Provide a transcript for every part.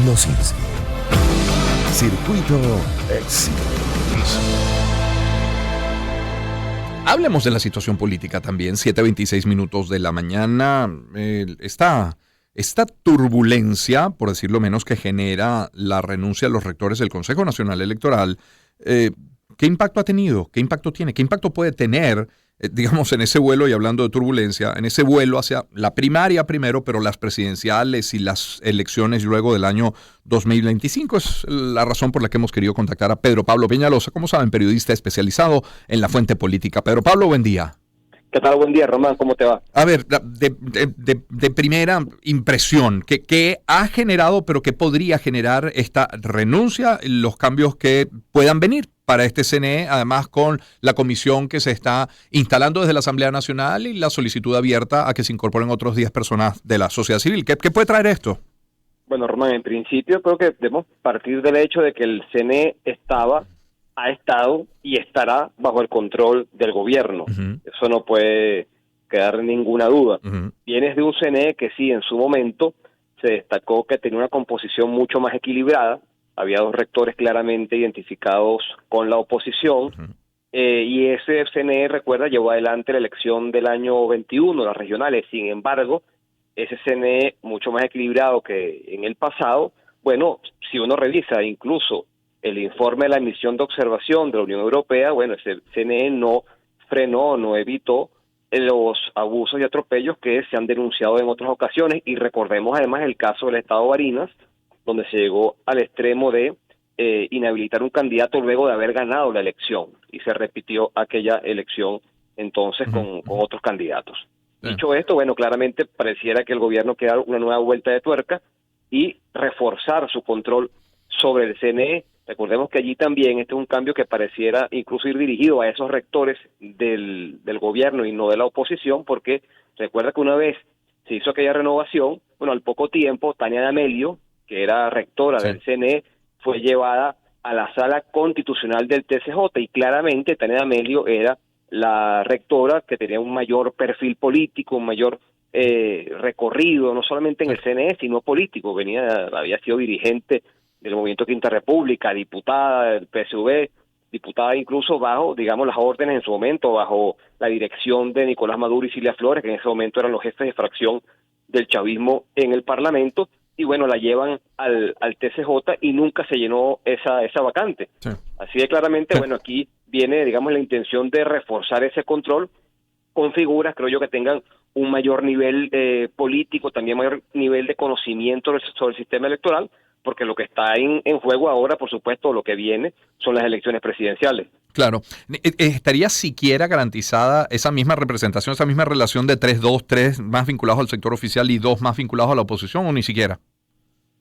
Gnosis. Circuito Éxitos. Hablemos de la situación política también. 7:26 de la mañana. Esta turbulencia, por decirlo menos, que genera la renuncia de los rectores del Consejo Nacional Electoral, ¿qué impacto ha tenido? ¿Qué impacto tiene? ¿Qué impacto puede tener, digamos, en ese vuelo, y hablando de turbulencia, en ese vuelo hacia la primaria primero, pero las presidenciales y las elecciones luego del año 2025? Es la razón por la que hemos querido contactar a Pedro Pablo Peñalosa, como saben, periodista especializado en la fuente política. Pedro Pablo, buen día. ¿Qué tal? Buen día, Román. ¿Cómo te va? A ver, de primera impresión, ¿qué ha generado, pero qué podría generar esta renuncia, los cambios que puedan venir para este CNE, además con la comisión que se está instalando desde la Asamblea Nacional y la solicitud abierta a que se incorporen otros 10 personas de la sociedad civil? ¿Qué puede traer esto? Bueno, Román, en principio creo que debemos partir del hecho de que el CNE ha estado y estará bajo el control del gobierno. Uh-huh. Eso no puede quedar ninguna duda. Uh-huh. Vienes de un CNE que sí, en su momento se destacó que tenía una composición mucho más equilibrada. Había dos rectores claramente identificados con la oposición. Uh-huh. Y ese CNE, recuerda, llevó adelante la elección del año 21, las regionales. Sin embargo, ese CNE mucho más equilibrado que en el pasado, bueno, si uno revisa incluso el informe de la misión de observación de la Unión Europea, bueno, ese CNE no frenó, no evitó los abusos y atropellos que se han denunciado en otras ocasiones, y recordemos además el caso del Estado Barinas, donde se llegó al extremo de inhabilitar un candidato luego de haber ganado la elección, y se repitió aquella elección entonces con otros candidatos. Dicho esto, bueno, claramente pareciera que el gobierno quiere dar una nueva vuelta de tuerca y reforzar su control sobre el CNE. Recordemos que allí también este es un cambio que pareciera incluso ir dirigido a esos rectores del gobierno y no de la oposición, porque recuerda que una vez se hizo aquella renovación, bueno, al poco tiempo Tania D'Amelio, que era rectora del CNE, fue llevada a la sala constitucional del TCJ, y claramente Tania D'Amelio era la rectora que tenía un mayor perfil político, un mayor recorrido, no solamente en el CNE, sino político. Había sido dirigente del Movimiento Quinta República, diputada del PSV, diputada incluso bajo, digamos, las órdenes en su momento, bajo la dirección de Nicolás Maduro y Cilia Flores, que en ese momento eran los jefes de fracción del chavismo en el Parlamento, y bueno, la llevan al TCJ y nunca se llenó esa vacante. Sí. Así de claramente, bueno, aquí viene, digamos, la intención de reforzar ese control con figuras, creo yo, que tengan un mayor nivel político, también mayor nivel de conocimiento sobre el sistema electoral, porque lo que está en juego ahora, por supuesto, lo que viene son las elecciones presidenciales. Claro. ¿Estaría siquiera garantizada esa misma representación, esa misma relación de 3-2, 3 más vinculados al sector oficial y 2 más vinculados a la oposición, o ni siquiera?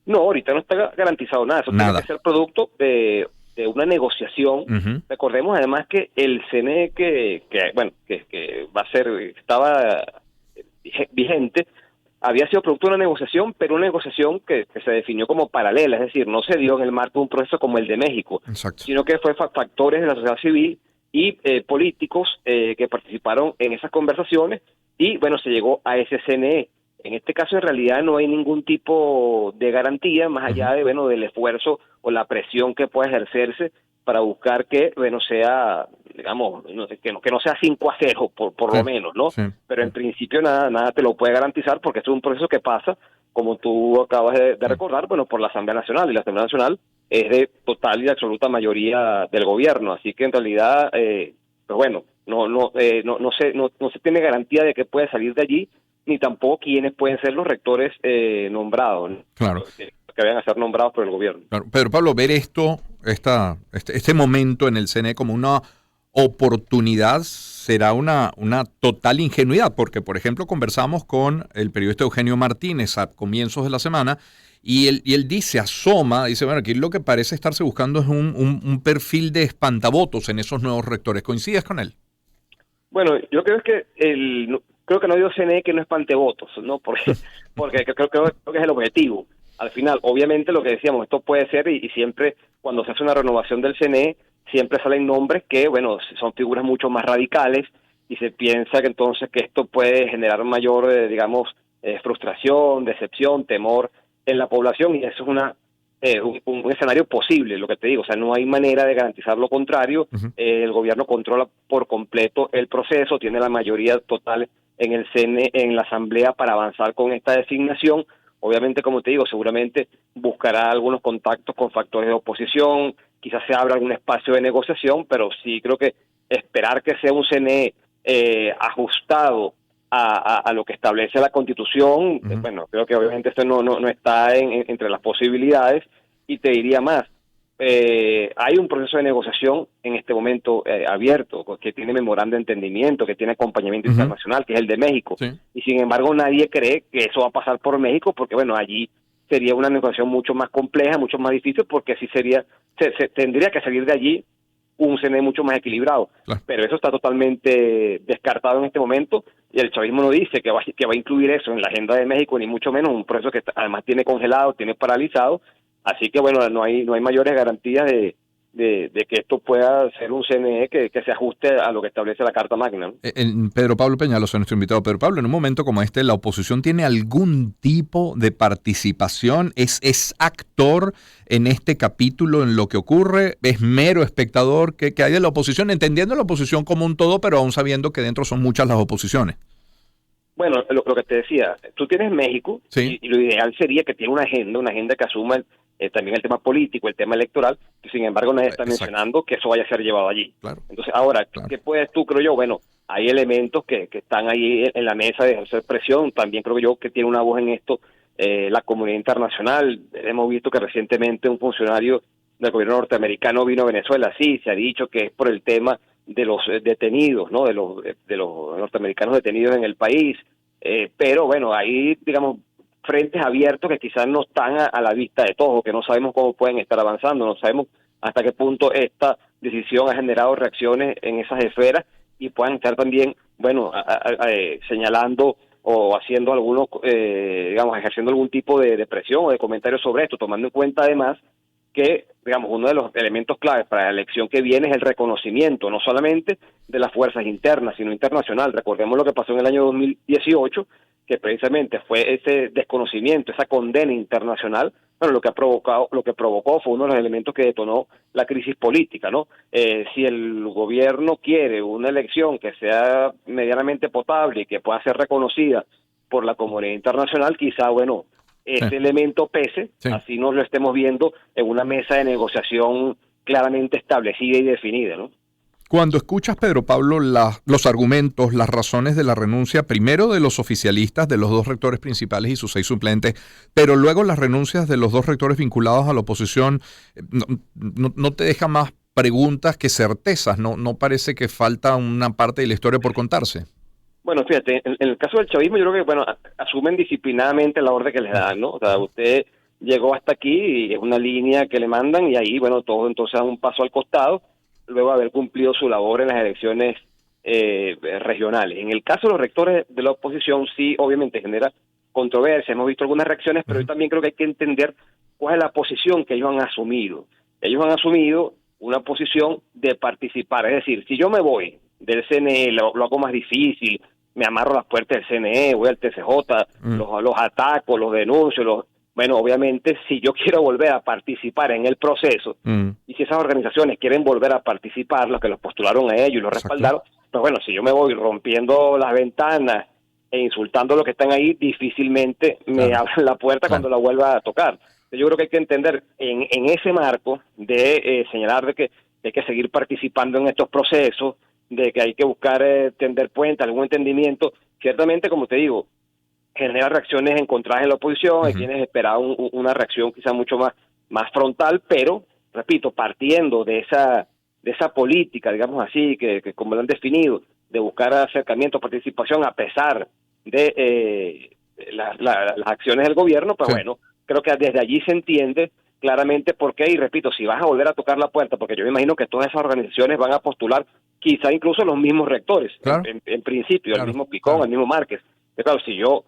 No, ahorita no está garantizado nada. Eso tiene que ser producto de una negociación. Uh-huh. Recordemos además que el CNE que estaba vigente, había sido producto de una negociación, pero una negociación que se definió como paralela, es decir, no se dio en el marco de un proceso como el de México. Exacto. Sino que fue factores de la sociedad civil y políticos que participaron en esas conversaciones, y bueno, se llegó a ese CNE. En este caso, en realidad, no hay ningún tipo de garantía, más allá de, bueno, del esfuerzo o la presión que pueda ejercerse para buscar que, bueno, sea, digamos, que no sea 5-0, por lo menos, ¿no? Sí. Pero en principio nada te lo puede garantizar, porque esto es un proceso que pasa, como tú acabas de recordar, bueno, por la Asamblea Nacional, y la Asamblea Nacional es de total y absoluta mayoría del gobierno, así que en realidad, pues bueno, no se tiene garantía de que puede salir de allí, ni tampoco quiénes pueden ser los rectores nombrados, ¿no? Claro. Que vayan a ser nombrados por el gobierno. Claro. Pedro Pablo, ver este momento en el CNE como una oportunidad será una total ingenuidad, porque, por ejemplo, conversamos con el periodista Eugenio Martínez a comienzos de la semana, y él dice, bueno, aquí lo que parece estarse buscando es un perfil de espantavotos en esos nuevos rectores. ¿Coincides con él? Bueno, yo creo que creo que no ha habido CNE que no espante votos, ¿no? Porque creo que es el objetivo. Al final, obviamente, lo que decíamos, esto puede ser, y siempre cuando se hace una renovación del CNE, siempre salen nombres que, bueno, son figuras mucho más radicales, y se piensa que entonces que esto puede generar mayor, frustración, decepción, temor en la población, y eso es una un escenario posible, lo que te digo, o sea, no hay manera de garantizar lo contrario. El gobierno controla por completo el proceso, tiene la mayoría total en el CNE, en la Asamblea, para avanzar con esta designación. Obviamente, como te digo, seguramente buscará algunos contactos con factores de oposición, quizás se abra algún espacio de negociación, pero sí creo que esperar que sea un CNE ajustado a lo que establece la Constitución, bueno, creo que obviamente esto no está entre las posibilidades. Y te diría más, hay un proceso de negociación en este momento abierto, que tiene memorando de entendimiento, que tiene acompañamiento internacional, que es el de México, Sí. y sin embargo nadie cree que eso va a pasar por México, porque bueno, allí sería una negociación mucho más compleja, mucho más difícil, porque así sería, se tendría que salir de allí un CNE mucho más equilibrado. Claro. Pero eso está totalmente descartado en este momento, y el chavismo no dice que va a incluir eso en la agenda de México, ni mucho menos, un proceso que además tiene congelado, tiene paralizado. Así que bueno, no hay mayores garantías de que esto pueda ser un CNE que se ajuste a lo que establece la Carta Magna, ¿no? Pedro Pablo Peñalosa, nuestro invitado. Pedro Pablo, en un momento como este, ¿la oposición tiene algún tipo de participación? ¿Es actor en este capítulo, en lo que ocurre? ¿Es mero espectador? ¿Qué hay de la oposición? Entendiendo la oposición como un todo, pero aún sabiendo que dentro son muchas las oposiciones. Bueno, lo que te decía, tú tienes México, Sí. y lo ideal sería que tiene una agenda que asuma también el tema político, el tema electoral, que sin embargo nadie está Exacto. mencionando que eso vaya a ser llevado allí. Claro. Entonces, ahora, Claro. ¿qué puedes tú, creo yo? Bueno, hay elementos que están ahí en la mesa de ejercer presión, también creo yo que tiene una voz en esto la comunidad internacional. Hemos visto que recientemente un funcionario del gobierno norteamericano vino a Venezuela. Sí, se ha dicho que es por el tema de los detenidos, ¿no? De los norteamericanos detenidos en el país. Pero bueno, hay, digamos, frentes abiertos que quizás no están a la vista de todos, que no sabemos cómo pueden estar avanzando, no sabemos hasta qué punto esta decisión ha generado reacciones en esas esferas, y puedan estar también, bueno, señalando o haciendo algunos, digamos, ejerciendo algún tipo de presión o de comentarios sobre esto, tomando en cuenta además que, digamos, uno de los elementos claves para la elección que viene es el reconocimiento, no solamente de las fuerzas internas, sino internacional. Recordemos lo que pasó en el año 2018, que precisamente fue ese desconocimiento, esa condena internacional, bueno, lo que provocó fue uno de los elementos que detonó la crisis política, ¿no? Si el gobierno quiere una elección que sea medianamente potable y que pueda ser reconocida por la comunidad internacional, quizá, bueno, ese elemento pese, Sí. así nos lo estemos viendo en una mesa de negociación claramente establecida y definida, ¿no? Cuando escuchas, Pedro Pablo, los argumentos, las razones de la renuncia, primero de los oficialistas, de los dos rectores principales y sus 6 suplentes, pero luego las renuncias de los 2 rectores vinculados a la oposición, no te deja más preguntas que certezas, no parece que falta una parte de la historia por contarse. Bueno, fíjate, en el caso del chavismo yo creo que, bueno, asumen disciplinadamente la orden que les dan, ¿no? O sea, usted llegó hasta aquí y es una línea que le mandan, y ahí, bueno, todo entonces da un paso al costado, luego de haber cumplido su labor en las elecciones regionales. En el caso de los rectores de la oposición, sí, obviamente genera controversia, hemos visto algunas reacciones, pero yo también creo que hay que entender cuál es la posición que ellos han asumido. Ellos han asumido una posición de participar, es decir, si yo me voy del CNE, lo hago más difícil, me amarro a las puertas del CNE, voy al TCJ, los ataco, los denuncio, bueno, obviamente, si yo quiero volver a participar en el proceso, y si esas organizaciones quieren volver a participar, los que los postularon a ellos y los respaldaron, pues bueno, si yo me voy rompiendo las ventanas e insultando a los que están ahí, difícilmente me abren la puerta cuando la vuelva a tocar. Yo creo que hay que entender en ese marco de señalar de que hay que seguir participando en estos procesos, de que hay que buscar tender puentes, algún entendimiento. Ciertamente, como te digo, genera reacciones encontradas en la oposición, hay quienes esperaban una reacción quizá mucho más frontal, pero, repito, partiendo de esa política, digamos así, que como lo han definido, de buscar acercamiento, participación, a pesar de las acciones del gobierno, pues bueno, creo que desde allí se entiende claramente por qué, y repito, si vas a volver a tocar la puerta, porque yo me imagino que todas esas organizaciones van a postular, quizá incluso los mismos rectores, en principio, el mismo Picón, el mismo Márquez. Pero claro, si yo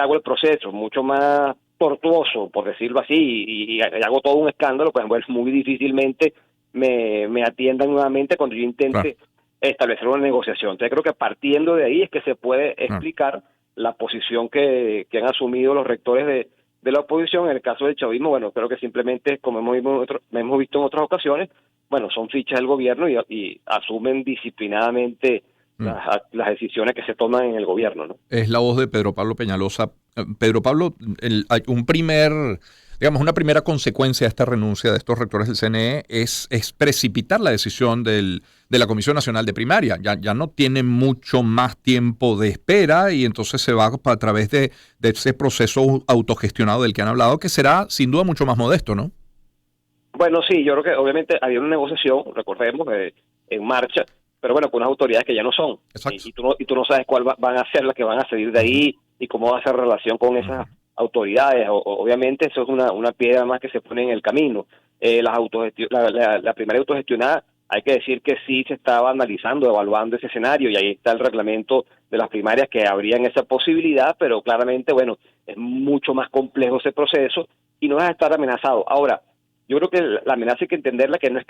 hago el proceso mucho más tortuoso, por decirlo así, y hago todo un escándalo, pues bueno, muy difícilmente me atiendan nuevamente cuando yo intente establecer una negociación. Entonces creo que partiendo de ahí es que se puede explicar la posición que han asumido los rectores de la oposición. En el caso del chavismo, bueno, creo que simplemente, como hemos visto en otras ocasiones, bueno, son fichas del gobierno y asumen disciplinadamente las decisiones que se toman en el gobierno, ¿no? Es la voz de Pedro Pablo Peñalosa. Pedro Pablo, hay una primera consecuencia de esta renuncia de estos rectores del CNE es precipitar la decisión de la Comisión Nacional de Primaria. Ya no tiene mucho más tiempo de espera y entonces se va a través de ese proceso autogestionado del que han hablado, que será sin duda mucho más modesto, ¿no? Bueno, sí, yo creo que obviamente había una negociación, recordemos, en marcha, pero bueno, con unas autoridades que ya no son. Y tú no sabes cuál van a ser las que van a salir de ahí y cómo va a ser la relación con esas autoridades. Obviamente eso es una piedra más que se pone en el camino. La primaria autogestionada, hay que decir que sí se estaba analizando, evaluando ese escenario, y ahí está el reglamento de las primarias que abrían esa posibilidad, pero claramente, bueno, es mucho más complejo ese proceso y no vas a estar amenazado. Ahora, yo creo que la amenaza hay que entenderla, que no es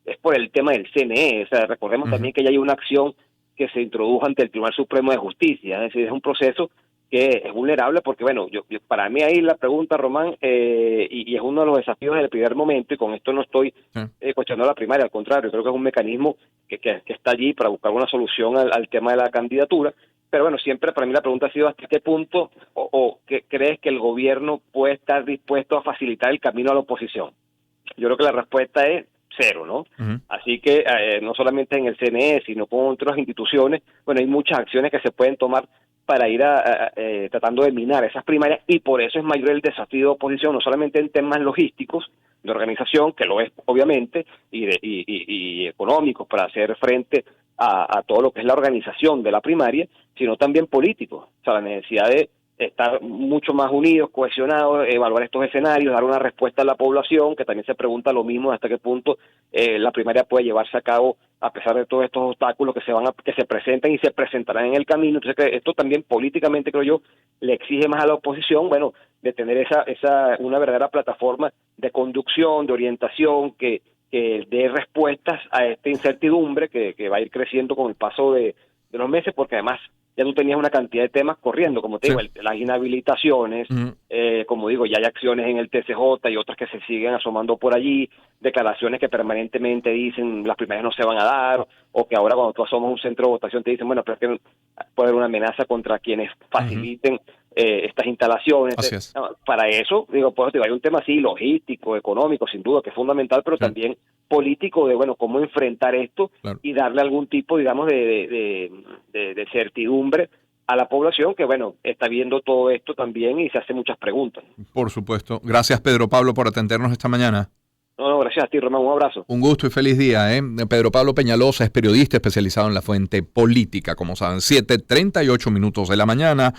es por el tema del CNE. O sea, recordemos también que ya hay una acción que se introdujo ante el Tribunal Supremo de Justicia. Es decir, es un proceso que es vulnerable porque, bueno, para mí ahí la pregunta, Román, y es uno de los desafíos del primer momento, y con esto no estoy cuestionando la primaria, al contrario, creo que es un mecanismo que está allí para buscar una solución al tema de la candidatura. Pero bueno, siempre para mí la pregunta ha sido hasta qué punto o qué crees que el gobierno puede estar dispuesto a facilitar el camino a la oposición. Yo creo que la respuesta es cero, ¿no? Así que no solamente en el CNE, sino con otras instituciones, bueno, hay muchas acciones que se pueden tomar para ir tratando de minar esas primarias, y por eso es mayor el desafío de oposición, no solamente en temas logísticos, de organización, que lo es obviamente, y económicos para hacer frente a todo lo que es la organización de la primaria, sino también políticos. O sea, la necesidad de estar mucho más unidos, cohesionados, evaluar estos escenarios, dar una respuesta a la población, que también se pregunta lo mismo, hasta qué punto la primaria puede llevarse a cabo a pesar de todos estos obstáculos que se presentan y se presentarán en el camino. Entonces, que esto también políticamente, creo yo, le exige más a la oposición, bueno, de tener una verdadera plataforma de conducción, de orientación, que dé respuestas a esta incertidumbre que va a ir creciendo con el paso de los meses, porque además ya tú tenías una cantidad de temas corriendo, como te digo, las inhabilitaciones, como digo, ya hay acciones en el TCJ y otras que se siguen asomando por allí, declaraciones que permanentemente dicen las primarias no se van a dar, o que ahora cuando tú asomas un centro de votación te dicen, bueno, pero es que puede haber una amenaza contra quienes faciliten estas instalaciones. Así es. Para eso, digo, pues hay un tema así logístico, económico, sin duda, que es fundamental, pero también político, de bueno, cómo enfrentar esto y darle algún tipo, digamos, de certidumbre a la población que, bueno, está viendo todo esto también y se hace muchas preguntas. Por supuesto. Gracias, Pedro Pablo, por atendernos esta mañana. No, gracias a ti, Román. Un abrazo. Un gusto y feliz día, ¿eh? Pedro Pablo Peñalosa es periodista especializado en la fuente política, como saben, 7:38 de la mañana.